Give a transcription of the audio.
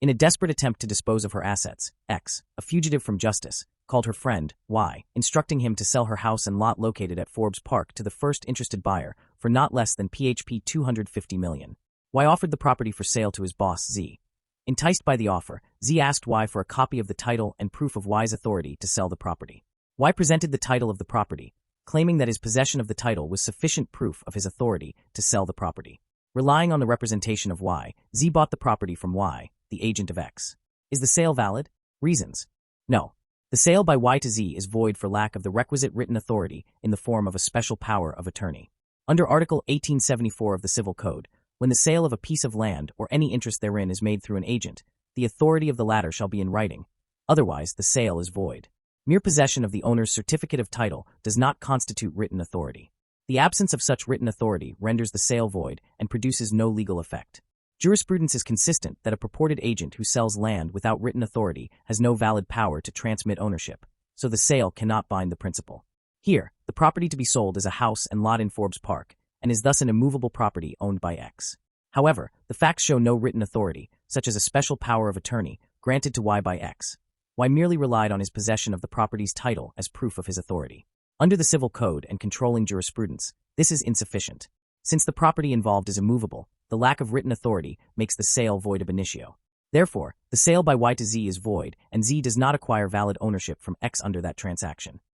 In a desperate attempt to dispose of her assets, X, a fugitive from justice, called her friend, Y, instructing him to sell her house and lot located at Forbes Park to the first interested buyer for not less than PHP 250 million. Y offered the property for sale to his boss, Z. Enticed by the offer, Z asked Y for a copy of the title and proof of Y's authority to sell the property. Y presented the title of the property, claiming that his possession of the title was sufficient proof of his authority to sell the property. Relying on the representation of Y, Z bought the property from Y, the agent of X. Is the sale valid? Reasons. No. The sale by Y to Z is void for lack of the requisite written authority in the form of a special power of attorney. Under Article 1874 of the Civil Code, when the sale of a piece of land or any interest therein is made through an agent, the authority of the latter shall be in writing. Otherwise, the sale is void. Mere possession of the owner's certificate of title does not constitute written authority. The absence of such written authority renders the sale void and produces no legal effect. Jurisprudence is consistent that a purported agent who sells land without written authority has no valid power to transmit ownership, so the sale cannot bind the principal. Here, the property to be sold is a house and lot in Forbes Park, and is thus an immovable property owned by X. However, the facts show no written authority, such as a special power of attorney, granted to Y by X. Y merely relied on his possession of the property's title as proof of his authority. Under the Civil Code and controlling jurisprudence, this is insufficient. Since the property involved is immovable, the lack of written authority makes the sale void ab initio. Therefore, the sale by Y to Z is void, and Z does not acquire valid ownership from X under that transaction.